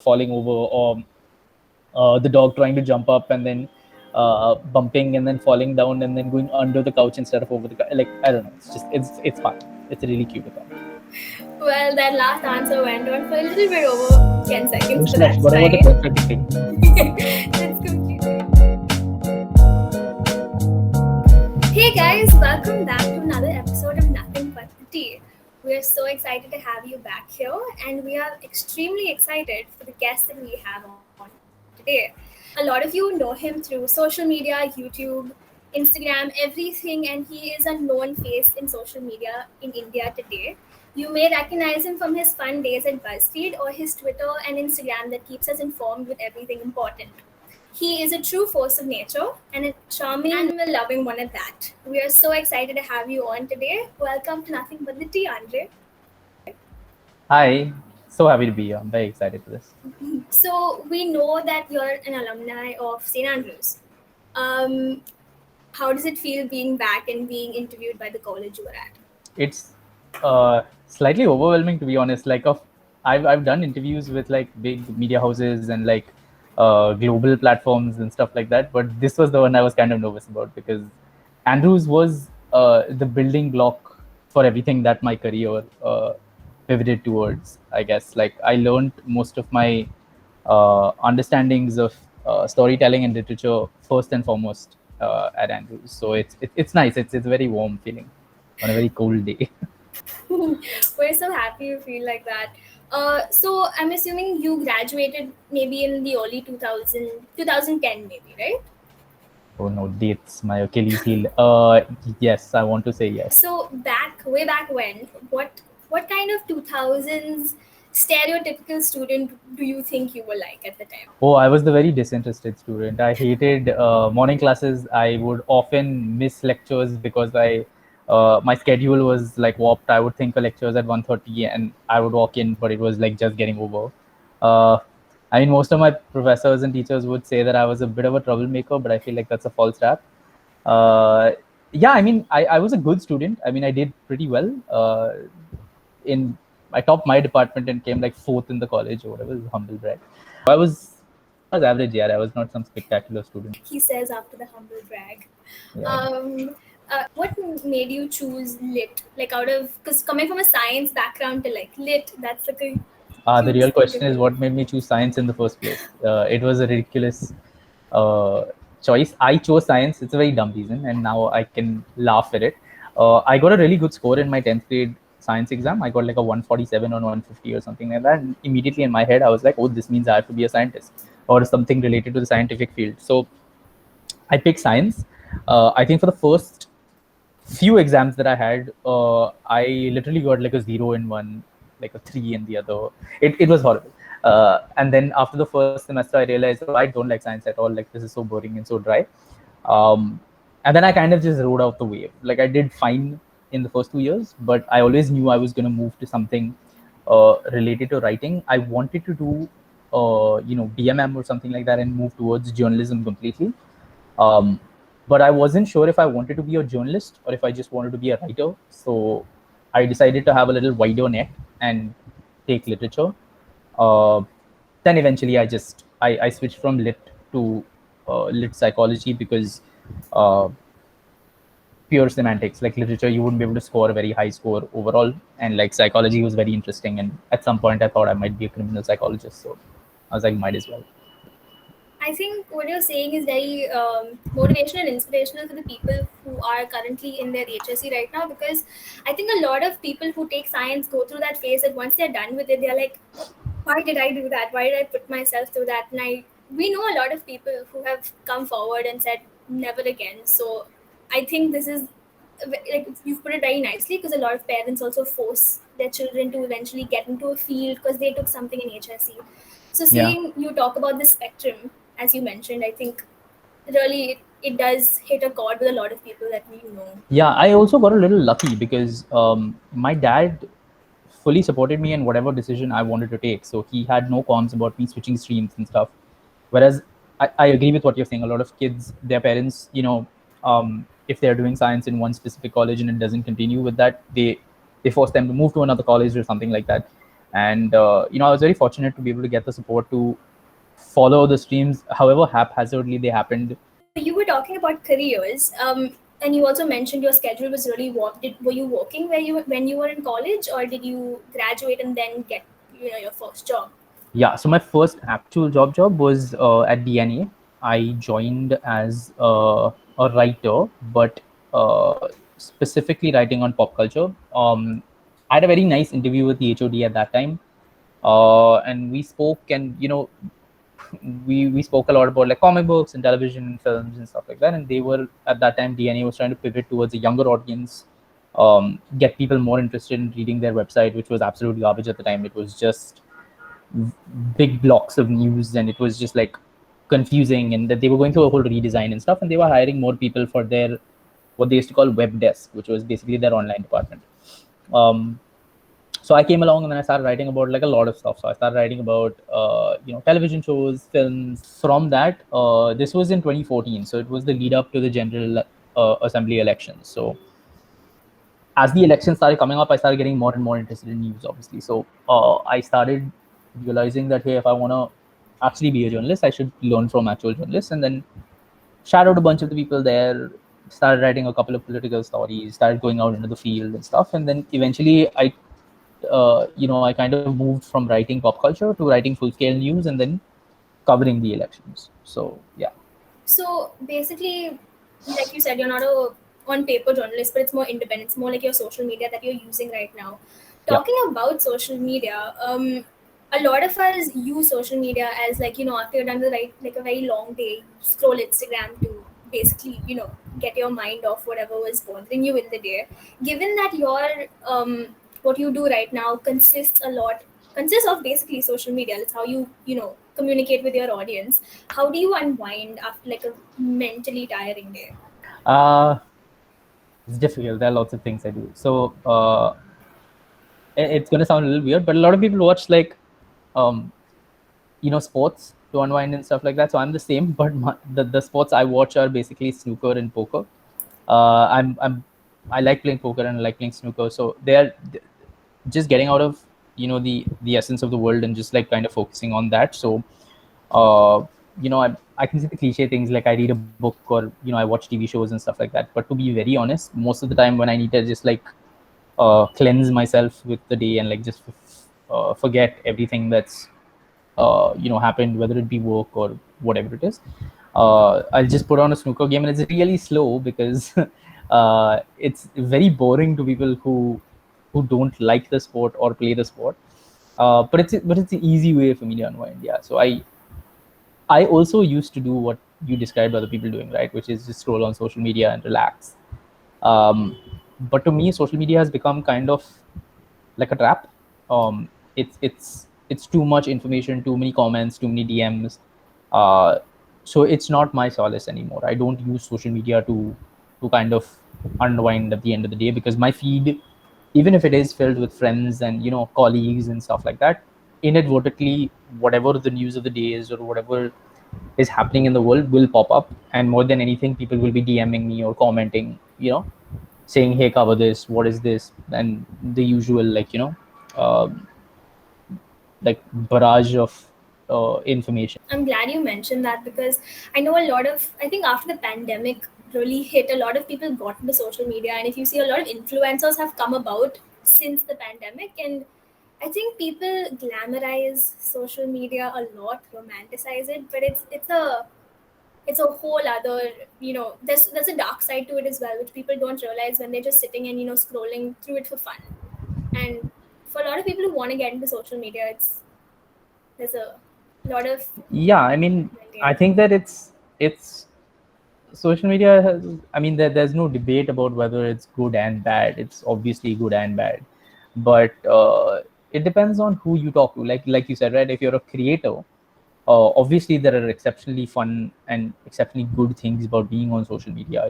falling over, or the dog trying to jump up and then bumping and then falling down and then going under the couch instead of over the couch. Like, I don't know. It's fun. It's a really cute account. Well, that last answer went on for a little bit over 10 Oh, seconds, but slash, that's what about the fine. 10-second thing? That's completely. Hey guys, welcome back to another episode of Nothing But the Tea. We are so excited to have you back here, and we are extremely excited for the guest that we have on today. A lot of you know him through social media, YouTube, Instagram, everything, and he is a known face in social media in India today. You may recognize him from his fun days at BuzzFeed or his Twitter and Instagram that keeps us informed with everything important. He is a true force of nature and a charming animal loving one at that. We are so excited to have you on today. Welcome to Nothing But the Tea, Andre. Hi. So happy to be here. I'm very excited for this. So, we know that you're an alumni of St. Andrews. Um, how does it feel being back and being interviewed by the college you were at? It's slightly overwhelming, to be honest. I've done interviews with like big media houses and like global platforms and stuff like that, but this was the one I was kind of nervous about because Andrews was the building block for everything that my career pivoted towards. I guess like I learned most of my understandings of storytelling and literature first and foremost at Andrews. So it's nice. It's a very warm feeling on a very cold day. We're so happy you feel like that. So, I'm assuming you graduated maybe in the early 2010, maybe, right? Oh no, dates, my Achilles heel. Yes, I want to say yes. So way back when, what kind of 2000s stereotypical student do you think you were like at the time? Oh, I was the very disinterested student. I hated morning classes. I would often miss lectures because my schedule was like warped. I would think a lecture was at 1:30 and I would walk in, but it was like just getting over. Uh, I mean, most of my professors and teachers would say that I was a bit of a troublemaker, but I feel like that's a false rap. Uh, yeah, I mean, I was a good student. I mean, I did pretty well. In I topped my department and came like fourth in the college or whatever. Humble brag. I was average. Yeah, I was not some spectacular student. He says after the humble brag. Yeah. Um, what made you choose lit? Like out of because coming from a science background to like lit, that's like a The huge real thing to question is do. what made me choose science in the first place. It was a ridiculous uh, choice. I chose science. It's a very dumb reason, and now I can laugh at it. I got a really good score in my 10th grade science exam. I got like a 147 or 150 or something like that. And immediately in my head, I was like, oh, this means I have to be a scientist or something related to the scientific field. So I picked science. I think for the first few exams that I had, I literally got like a zero in one, like a three in the other. It was horrible. And then after the first semester, I realized, oh, I don't like science at all. Like, this is so boring and so dry. Um, and then I kind of just rode out the wave. Like, I did fine in the first 2 years, but I always knew I was going to move to something related to writing. I wanted to do, BMM or something like that and move towards journalism completely. Um, but I wasn't sure if I wanted to be a journalist or if I just wanted to be a writer. So I decided to have a little wider net and take literature. Uh, then eventually I switched from lit to lit psychology because uh, pure semantics, like literature, you wouldn't be able to score a very high score overall. And like psychology was very interesting. And at some point, I thought I might be a criminal psychologist. So I was like, might as well. I think what you're saying is very motivational and inspirational for the people who are currently in their HSC right now because I think a lot of people who take science go through that phase that once they're done with it, they're like, why did I do that? Why did I put myself through that? And we know a lot of people who have come forward and said never again. So I think this is like you've put it very nicely because a lot of parents also force their children to eventually get into a field because they took something in HSC. So Yeah. seeing you talk about the spectrum, as you mentioned, I think really it does hit a chord with a lot of people that we know. Yeah, I also got a little lucky because my dad fully supported me in whatever decision I wanted to take. So he had no qualms about me switching streams and stuff. Whereas I agree with what you're saying. A lot of kids, their parents, if they're doing science in one specific college and it doesn't continue with that, they force them to move to another college or something like that. And I was very fortunate to be able to get the support to follow the streams however haphazardly they happened. So you were talking about careers, and you also mentioned your schedule was really were you working where you when you were in college, or did you graduate and then get your first job? Yeah, so my first actual job was at DNA. I joined as a writer, but specifically writing on pop culture. I had a very nice interview with the HOD at that time, and we spoke, and we spoke a lot about like comic books and television and films and stuff like that. And they were at that time DNA was trying to pivot towards a younger audience, get people more interested in reading their website, which was absolute garbage at the time. It was just big blocks of news, and it was just like confusing, and that they were going through a whole redesign and stuff, and they were hiring more people for their what they used to call web desk, which was basically their online department. um, so I came along and then I started writing about like a lot of stuff. So I started writing about television shows, films. From that, this was in 2014, so it was the lead up to the general assembly elections. So as the elections started coming up, I started getting more and more interested in news, obviously. So I started realizing that hey, if I want to actually be a journalist, I should learn from actual journalists, and then shadowed a bunch of the people there. Started writing a couple of political stories. Started going out into the field and stuff, and then eventually I kind of moved from writing pop culture to writing full scale news, and then covering the elections. So yeah. So basically, like you said, you're not a on paper journalist, but it's more independent. It's more like your social media that you're using right now. Yeah. Talking about social media, a lot of us use social media as like after you're done with like a very long day, you scroll Instagram to basically get your mind off whatever was bothering you in the day. Given that your what you do right now consists of basically social media. It's how you communicate with your audience. How do you unwind after like a mentally tiring day? uh it's difficult. There are lots of things I do. So it's going to sound a little weird, but a lot of people watch like um sports to unwind and stuff like that. So I'm the same, but the sports I watch are basically snooker and poker. I like playing poker and I like playing snooker. So they're just getting out of the essence of the world and just like kind of focusing on that. So uh, I can see the cliche things like I read a book, or I watch TV shows and stuff like that. But to be very honest, most of the time when I need to just like cleanse myself with the day and like just forget everything that's happened, whether it be work or whatever it is, I'll just put on a snooker game, and it's really slow because it's very boring to people who don't like the sport or play the sport. But it's an easy way for me to unwind. Yeah. So I also used to do what you described other people doing, right? Which is just scroll on social media and relax. But to me, social media has become kind of like a trap. It's too much information, too many comments, too many DMs. Uh, so it's not my solace anymore. I don't use social media to kind of unwind at the end of the day, because my feed, even if it is filled with friends and colleagues and stuff like that, inadvertently whatever the news of the day is or whatever is happening in the world will pop up, and more than anything, people will be DMing me or commenting, saying, "Hey, cover this. What is this?" And the usual, uh, like barrage of information. I'm glad you mentioned that because I know a lot of, I think after the pandemic really hit, a lot of people got into social media. And if you see, a lot of influencers have come about since the pandemic. And I think people glamorize social media a lot, romanticize it, but it's a whole other, there's a dark side to it as well, which people don't realize when they're just sitting and scrolling through it for fun. And for a lot of people who want to get into social media, there's a lot of Yeah, I mean, I maintain. think that it's social media has, I mean, there's no debate about whether it's good and bad. It's obviously good and bad, but it depends on who you talk to. Like you said, right? If you're a creator, obviously there are exceptionally fun and exceptionally good things about being on social media.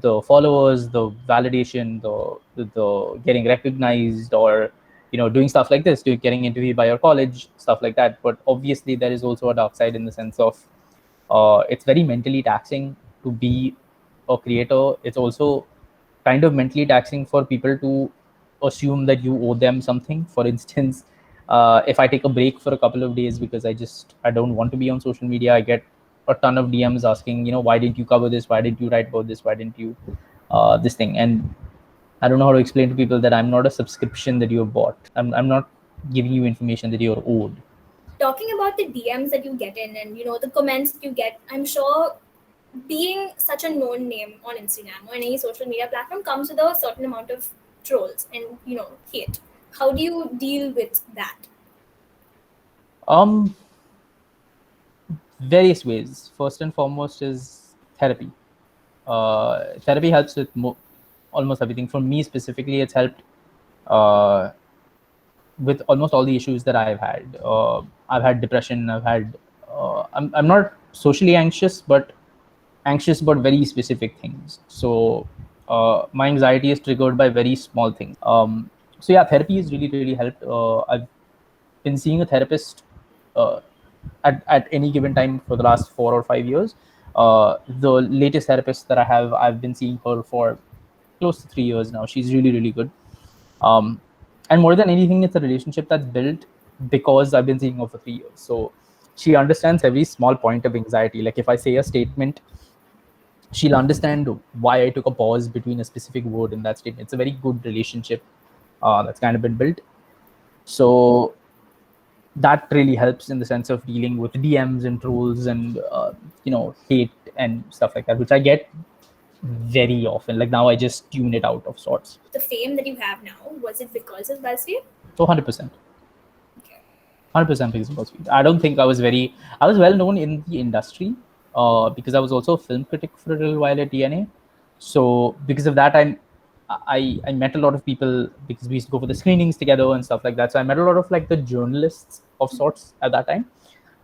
The followers, the validation, the getting recognized, or doing stuff like this, to getting interviewed by your college, stuff like that. But obviously there is also a dark side, in the sense of it's very mentally taxing to be a creator. It's also kind of mentally taxing for people to assume that you owe them something. For instance, if I take a break for a couple of days because I don't want to be on social media, I get a ton of DMs asking, why didn't you cover this? Why didn't you write about this? Why didn't you this thing? And I don't know how to explain to people that I'm not a subscription that you have bought. I'm not giving you information that you're owed. Talking about the DMs that you get in, and the comments that you get, I'm sure being such a known name on Instagram or any social media platform comes with a certain amount of trolls and hate. How do you deal with that? Um, Various ways. First and foremost is therapy. Therapy helps with almost everything. For me specifically, it's helped uh, with almost all the issues that I've had. I've had depression. I'm not socially anxious, but anxious about very specific things. So my anxiety is triggered by very small things. So yeah, therapy has really helped. I've been seeing a therapist uh, at any given time for the last 4 or 5 years. The latest therapist that I have, I've been seeing her for close to 3 years now. She's really good. Um, and more than anything, it's a relationship that's built because I've been seeing her for 3 years. So she understands every small point of anxiety. Like if I say a statement, she'll understand why I took a pause between a specific word in that statement. It's a very good relationship that's kind of been built. So that really helps in the sense of dealing with DMs and trolls and hate and stuff like that, which I get very often. Like now, I just tune it out of sorts. The fame that you have now, was it because of BuzzFeed? So 100%. Okay. 100% because of BuzzFeed. I don't think I was well known in the industry because I was also a film critic for a little while at DNA. So because of that, I met a lot of people because we used to go for the screenings together and stuff like that. So I met a lot of like the journalists of sorts at that time.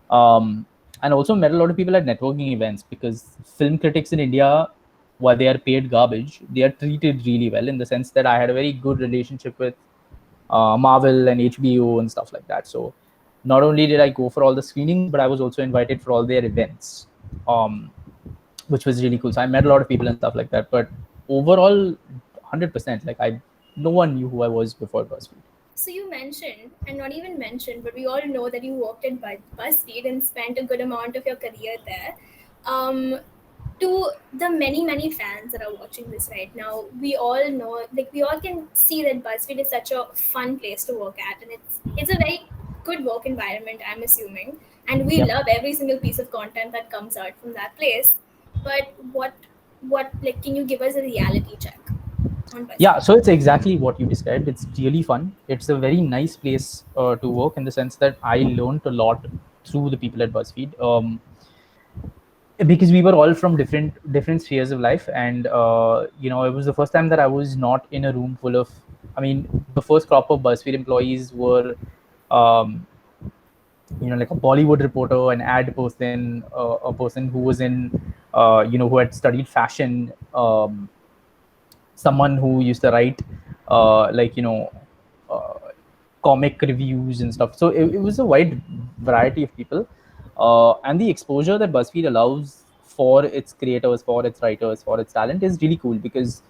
Um, and also met a lot of people at networking events because film critics in India, while they are paid garbage, they are treated really well in the sense that I had a very good relationship with Marvel and HBO and stuff like that. So not only did I go for all the screenings, but I was also invited for all their events, um, which was really cool. So I met a lot of people and stuff like that. But overall, 100%. Like no one knew who I was before BuzzFeed. So you mentioned, and not even mentioned, but we all know that you worked at BuzzFeed and spent a good amount of your career there. To the many fans that are watching this right now, we all know, like we all can see that BuzzFeed is such a fun place to work at, and it's a very good work environment, I'm assuming, and we Yeah. love every single piece of content that comes out from that place. But what like, can you give us a reality check on Yeah, BuzzFeed? so it's exactly what you described. It's really fun. It's a very nice place to work in the sense that I learned a lot through the people at BuzzFeed. Because we were all from different spheres of life, and it was the first time that I was not in a room full of. I mean, the first crop of BuzzFeed employees were, um, like a Bollywood reporter, an ad person, a person who was in, who had studied fashion, someone who used to write, like uh, comic reviews and stuff. So it was a wide variety of people, and the exposure that BuzzFeed allows for its creators, for its writers, for its talent is really cool because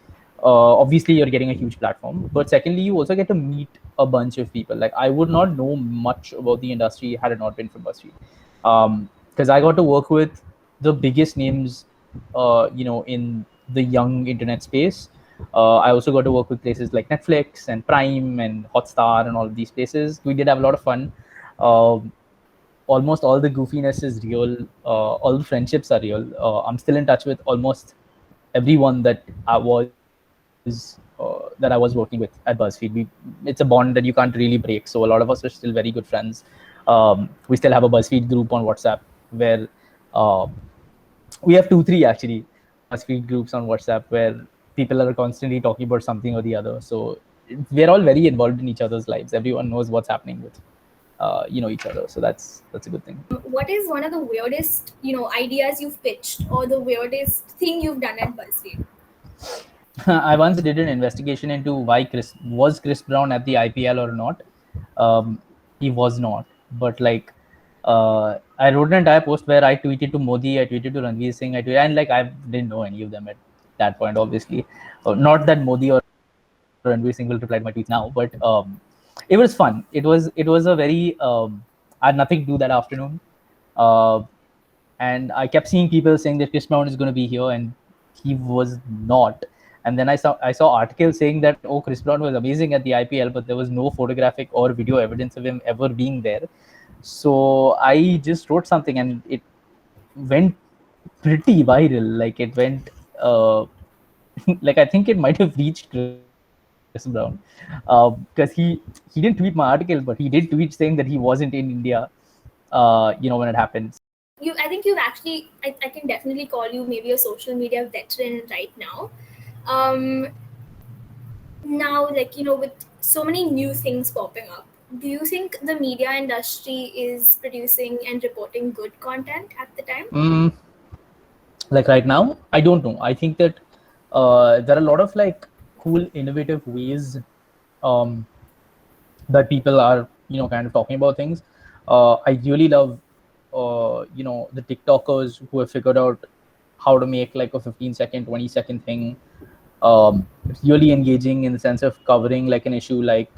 obviously you're getting a huge platform, but secondly you also get to meet a bunch of people. Like I would not know much about the industry had it not been for BuzzFeed, because I got to work with the biggest names, in the young internet space. I also got to work with places like Netflix and Prime and Hotstar and all of these places. We did have a lot of fun. Um Almost all the goofiness is real. All the friendships are real. I'm still in touch with almost everyone that I was working with at BuzzFeed. It's a bond that you can't really break. So a lot of us are still very good friends. We still have a BuzzFeed group on WhatsApp where uh, we have 2, 3 actually BuzzFeed groups on WhatsApp where people are constantly talking about something or the other. So we're all very involved in each other's lives. Everyone knows what's happening with each other. So that's a good thing. What is one of the weirdest ideas you've pitched, or the weirdest thing you've done at BuzzFeed? I once did an investigation into why Chris Brown at the IPL or not. He was not, but like I wrote an entire post where I tweeted to Modi, I tweeted to Ranveer Singh, and like I didn't know any of them at that point. Obviously, not that Modi or NBT single reply to my tweets now, but it was fun. It was a very I had nothing to do that afternoon, uh, and I kept seeing people saying that Chris Brown is going to be here, and he was not. And then I saw articles saying that, oh, Chris Brown was amazing at the IPL, but there was no photographic or video evidence of him ever being there. So I just wrote something, and it went pretty viral. Like it went, like I think it might have reached Chris Brown, because he didn't tweet my article, but he did tweet saying that he wasn't in India, when it happened. I think you've actually, I can definitely call you maybe a social media veteran right now. Um, Now, like, with so many new things popping up, do you think the media industry is producing and reporting good content at the time? Like right now, I don't know. I think that there are a lot of like cool, innovative ways um, that people are kind of talking about things. I really love the TikTokers who have figured out how to make like a 15-second, 20-second thing really engaging in the sense of covering like an issue like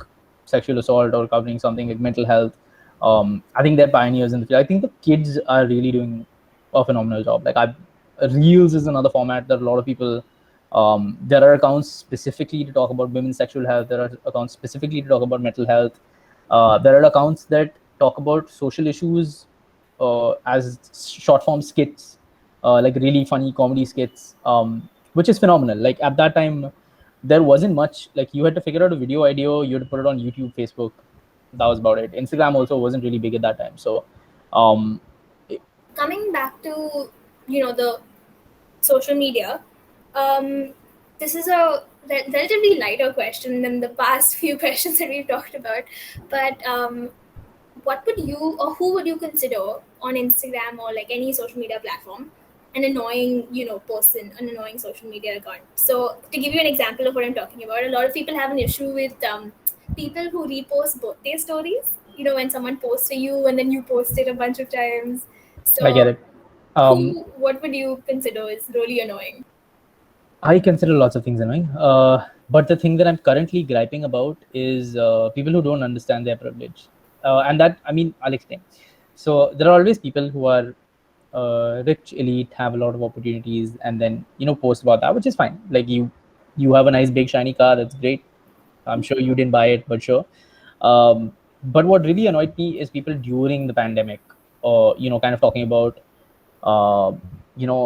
sexual assault or covering something like mental health. I think they're pioneers in the field. I think the kids are really doing a phenomenal job. Like Reels is another format that a lot of people. There are accounts specifically to talk about women's sexual health. There are accounts specifically to talk about mental health. There are accounts that talk about social issues as short form skits, like really funny comedy skits, which is phenomenal. Like at that time, there wasn't much. Like you had to figure out a video idea, you had to put it on YouTube, Facebook. That was about it. Instagram also wasn't really big at that time. So, um, Coming back to, the social media, um, this is a relatively lighter question than the past few questions that we've talked about. But what would you, or who would you consider on Instagram or like any social media platform an annoying, person, an annoying social media account? So to give you an example of what I'm talking about, a lot of people have an issue with people who repost birthday stories. When someone posts for you and then you post it a bunch of times. I get So it. Um, what would you consider is really annoying? I consider lots of things annoying. But the thing that I'm currently griping about is people who don't understand their privilege. And that, I mean, I'll explain. So there are always people who are rich, elite, have a lot of opportunities, and then post about that, which is fine. Like you have a nice big shiny car, that's great. I'm sure you didn't buy it, but sure. But what really annoyed me is people during the pandemic, or kind of talking about uh,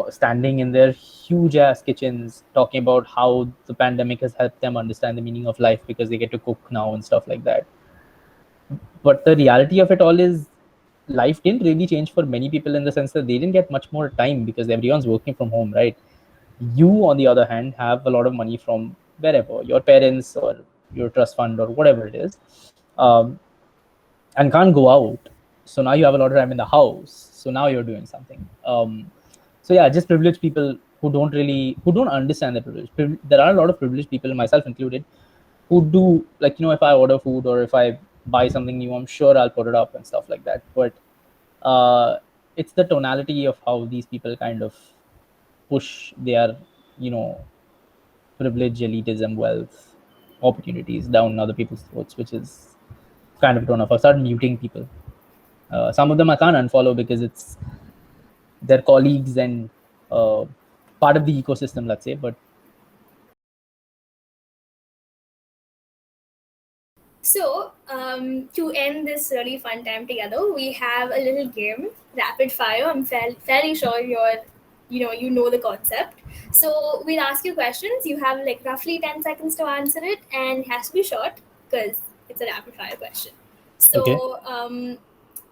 standing in their huge ass kitchens, talking about how the pandemic has helped them understand the meaning of life because they get to cook now and stuff like that. But the reality of it all is life didn't really change for many people in the sense that they didn't get much more time because everyone's working from home, right? You, on the other hand, have a lot of money from wherever, your parents or your trust fund or whatever it is, and can't go out. So now you have a lot of time in the house. So now you're doing something. So yeah, just privileged people who don't understand their privilege. There are a lot of privileged people, myself included, who do, like, if I order food or if I buy something new, I'm sure I'll put it up and stuff like that. But it's the tonality of how these people kind of push their, you know, privilege, elitism, wealth, opportunities down other people's throats, which is kind of turn off. I started muting people. Some of them I can't unfollow because it's their colleagues and uh, part of the ecosystem, let's say. But So, to end this really fun time together, we have a little game, rapid fire. I'm fairly sure you know the concept. So we'll ask you questions. You have like roughly 10 seconds to answer it, and it has to be short because it's a rapid fire question. okay. So,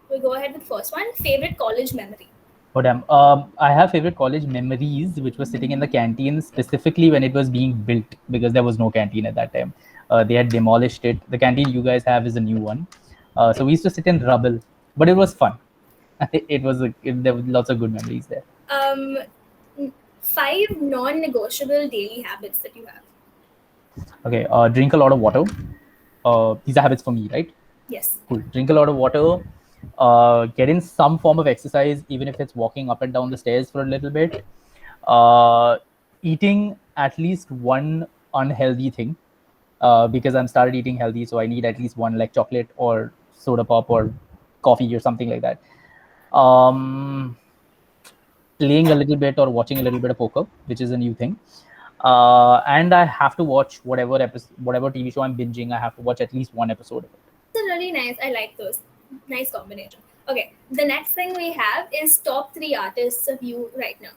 we'll go ahead with the first one. Favorite college memory? Oh damn. I have favorite college memories, which was sitting in the canteen, specifically when it was being built, because there was no canteen at that time. They had demolished it. The canteen you guys have is a new one. So we used to sit in rubble, but it was fun. There was lots of good memories there. Um, 5 non-negotiable daily habits that you have. Okay. Drink a lot of water. These are habits for me, right? Yes. Cool. Drink a lot of water. Get in some form of exercise, even if it's walking up and down the stairs for a little bit. Uh, Eating at least one unhealthy thing. because I'm started eating healthy, so I need at least one like chocolate or soda pop or coffee or something like that. Um, Playing a little bit or watching a little bit of poker, which is a new thing. And I have to watch whatever TV show I'm binging. I have to watch at least one episode of it. It's really nice. I like those. Nice combination. Okay, the next thing we have is top three artists of you right now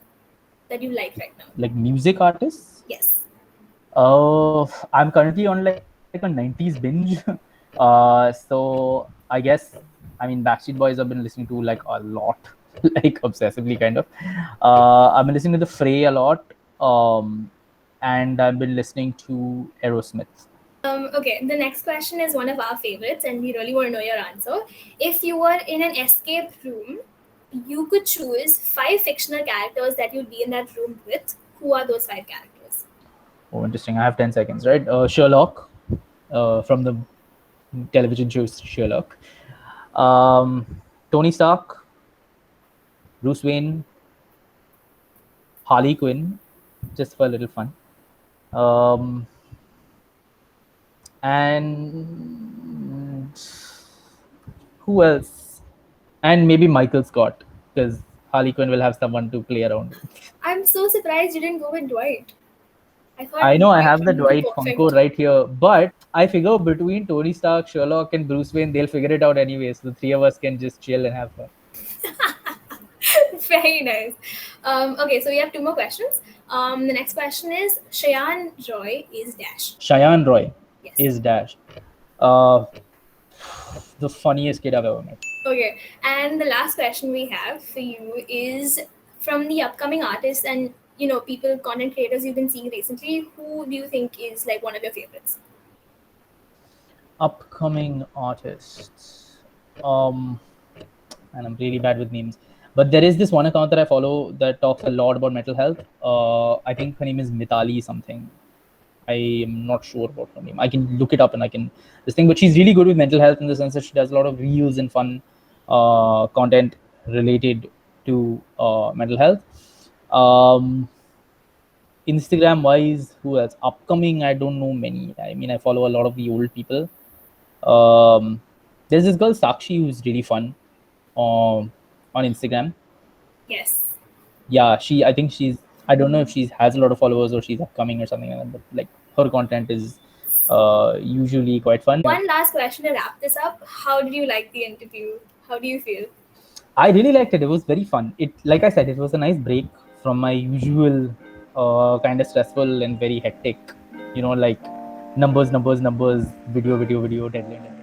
that you like right now. Like music artists. Yes. I'm currently on like a 90s binge. So I guess, I mean, Backstreet Boys I've been listening to like a lot, like obsessively kind of. I've been listening to the Fray a lot, and I've been listening to Aerosmith. Okay, the next question is one of our favorites, and we really want to know your answer. If you were in an escape room, you could choose five fictional characters that you'd be in that room with. Who are those five characters? Oh, interesting. I have 10 seconds, right? Sherlock, from the television show Sherlock. Um, Tony Stark, Bruce Wayne, Harley Quinn, just for a little fun. Um, and who else? And maybe Michael Scott, because Harley Quinn will have someone to play around with. I'm so surprised you didn't go with Dwight. I thought I know I Dwight have the would be Dwight Funko perfect. right here, but I figure between Tony Stark, Sherlock, and Bruce Wayne, they'll figure it out anyway. So the three of us can just chill and have fun. Very nice. Okay, so we have two more questions. The next question is Shayan Roy is dash. Cheyenne Roy Yes. is Dash. Uh, the funniest kid I've ever met. Okay, and the last question we have for you is from the upcoming artists and people, content creators you've been seeing recently. Who do you think is like one of your favorites? Upcoming artists. And I'm really bad with names. But there is this one account that I follow that talks a lot about mental health. I think her name is Mitali something. I am not sure about her name. I can look it up and I can this thing. But she's really good with mental health in the sense that she does a lot of reels and fun content related to mental health. Um, Instagram wise, who else? Upcoming, I don't know many. I mean, I follow a lot of the old people. Um, there's this girl Sakshi who's really fun on Instagram. Yes. Yeah, I think she's. I don't know if she has a lot of followers or she's upcoming or something like that. But like her content is usually quite fun. One last question to wrap this up. How did you like the interview? How do you feel? I really liked it. It was very fun. It, like I said, it was a nice break from my usual kind of stressful and very hectic, like numbers, numbers, numbers, video, video, video, deadline, deadline.